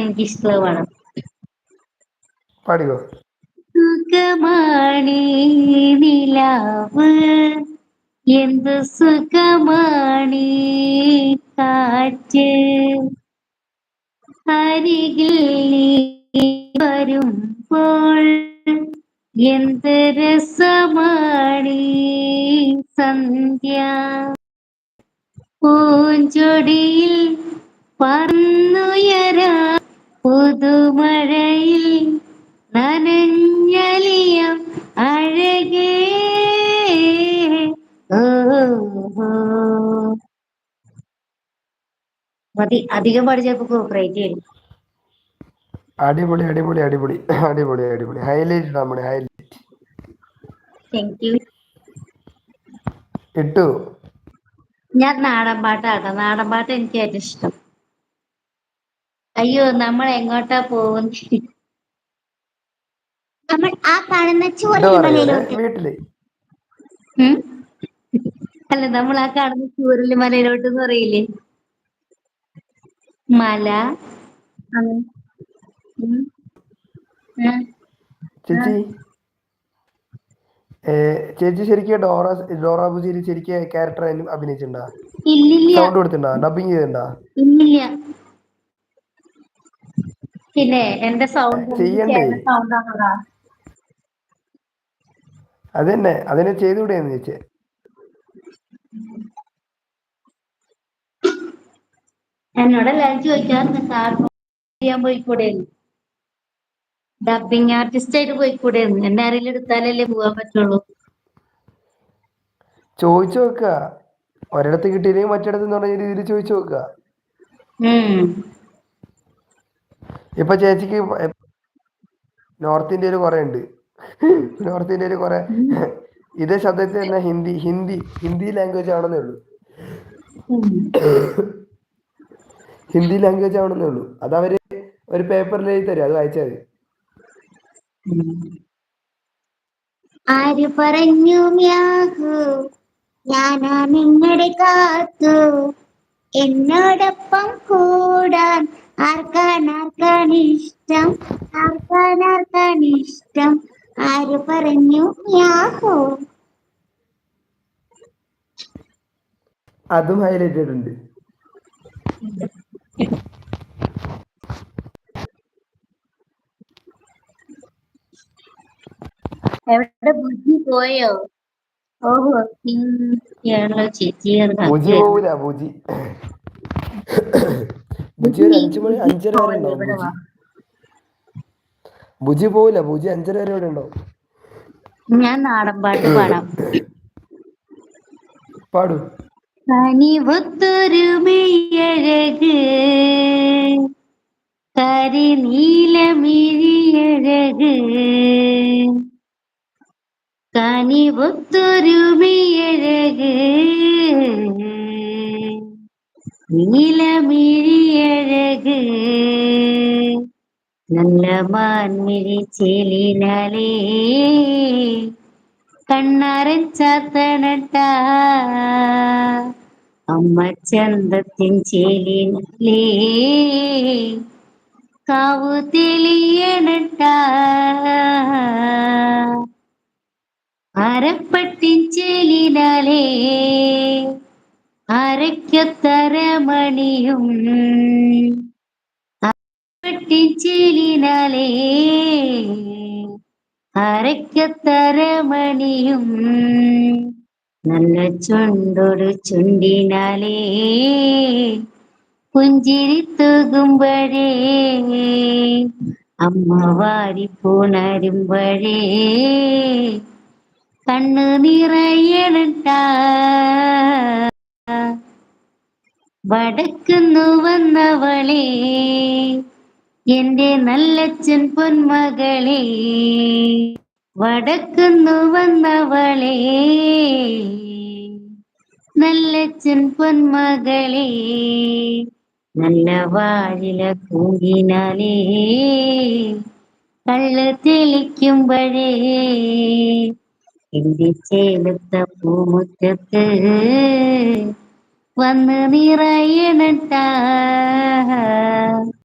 എനിക്കിഷ്ടമുള്ള പാടാം. പാടിക്കോ. സുഖമാണീ നിലാവ്, എന്തു സുഖമാണീ കാറ്റ്, അരികിൽ നീ വരുമ്പോൾ എന്ത് രസമാണീ സന്ധ്യ, പൂഞ്ചൊടിയിൽ പറന്നുയരാം പുതുമഴയിൽ നനഞ്ഞലിയാം അഴകേ. ഓ, ഓ. മതി, അധികം പാടി ചിലപ്പോ കോപ്പറേറ്റ് വരും. അടിപൊളി അടിപൊളി അടിപൊളി അടിപൊളി അടിപൊളി. ഹൈലൈറ്റ് നമ്മുടെ ഹൈലൈറ്റ്. Thank you. ഇട്ടു. ഞാൻ നാടൻ പാട്ടാട്ടോ, നാടൻ പാട്ട് എനിക്ക് ഏറ്റവും ഇഷ്ടം. അയ്യോ, നമ്മൾ എങ്ങോട്ടാ പോകുന്നത്? നമ്മൾ ആ കാണുന്ന ഇത് പറയൂലേ ചൂരൽമലയിലോട്ട്. വീട്ടില്. അല്ല, നമ്മൾ ആ കാണുന്ന ചൂരൽമലയിലോട്ട് എന്ന് പറയില്ലേ? മല. ഉം, ഉം, ഉം, ഉം. ചേച്ചി ചേച്ചി ശരിക്കും ഡോറ ബുജിയിൽ ശരിക്കും ക്യാരക്ടർ അഭിനയിച്ചിട്ടുണ്ടാ? ഇല്ലില്ല, സൗണ്ട് കൊടുത്തിട്ടുണ്ടാ? ഡബിങ് ചെയ്തിട്ടുണ്ടാ? ഇല്ലില്ല. പിന്നെ എന്റെ സൗണ്ട് ചെയ്യണ്ടേ? ചേട്ടന്റെ സൗണ്ട് ആണോടാ? അതന്നെ, അതിനെ ചെയ്തുകൂടെയെന്ന് ചോദിച്ചേ. എന്നോട് എല്ലാവരും ചോദിക്കാറുണ്ട്, സാർ ചെയ്യാൻ പോയിക്കൂടെയെന്ന്, ഡബിങ് ആർട്ടിസ്റ്റ് ആയിട്ട് പോയിക്കൂടെയെന്ന്. എന്നെ ആരെങ്കിലും എടുത്താലല്ലേ പോകാൻ പറ്റുള്ളൂ. ചോദിച്ചു നോക്കുക. ഒരിടത്ത് കിട്ടിയില്ലെങ്കിൽ മറ്റിടത്ത് എന്ന് പറഞ്ഞ രീതിയിൽ ചോദിച്ചു നോക്കുക. ഇപ്പൊ ചേച്ചിക്ക് നോർത്ത് ഇന്ത്യയിൽ കുറെ ഉണ്ട്. നോർത്ത് ഇന്ത്യയിൽ കുറെ ഇതേ ശബ്ദത്തിൽ തന്നെ ഹിന്ദി ഹിന്ദി ഹിന്ദി ലാംഗ്വേജ് ആണെന്നേ ഉള്ളൂ. ഹിന്ദി ലാംഗ്വേജ് ആണെന്നേ ഉള്ളൂ. അത് അവര് ഒരു പേപ്പറിൽ എഴുതി തരും, അത് വായിച്ചാൽ മതി. ആര് പറഞ്ഞു മ്യാഹു, ഞാനാ നിങ്ങളുടെ കാത്തു, എന്നോടൊപ്പം കൂടാൻ ആർക്കാണിഷ്ടം, ആർക്കാണിഷ്ടം, ആര് പറഞ്ഞു മ്യാഹു. അതും ഹൈലൈറ്റ് ചെയ്തിട്ടുണ്ട്. എവിടെ ബുദ്ധി പോയോ? ഓഹോ, ാണല്ലോ ചേച്ചി. ബുജി പോവൂല, ബുജി ബുജി ഒരു 5 മണി 5:30 വരെ ഉണ്ടാവും. ഇവിടെ വാ. ബുജി പോവില്ല, ബുജി 5:30 വരെ ഇവിടെ ഉണ്ടാവും. ഞാൻ നാടൻ പാട്ട് പാടാം. പാടു. കനിവൊത്തൊരു മെയ്യഴക്, കരിനീലമിഴിയഴക്, കനിവൊത്തൊരു മെയ്യഴക്, നീലമിഴിയഴക്, നല്ല മാൻമിഴി ചേലിനാലേ കണ്ണാരച്ചാത്തണട്ട, അമ്മ ചന്തത്തിൻ ചേലിനല്ലേ കാവു തെളിയണട്ട, അരപ്പട്ടിൻ ചേലിനാലേ അരയ്ക്കൊത്തരമണിയും, പട്ടിച്ചേലിനാലേ അരയ്ക്കൊത്തരമണിയും, നല്ല ചുണ്ടൊരു ചുണ്ടിനാലേ പുഞ്ചിരി തൂകുമ്പഴേ അമ്മ വാരിപ്പുണരുമ്പഴേ കണ്ണു നിറയണട്ട, വടക്കുന്നു വന്നവളേ എന്റെ നല്ലച്ഛൻ പൊന്മകളേ, വടക്കുന്നു വന്നവളേ നല്ലച്ഛൻ പൊന്മകളേ, നല്ല വാഴില കൂകിനാലേ കള്ള് തെളിക്കുമ്പഴേ എന്റെ ചേലത്ത പൂമുറ്റത്ത് വന്ന് നിറയണട്ട.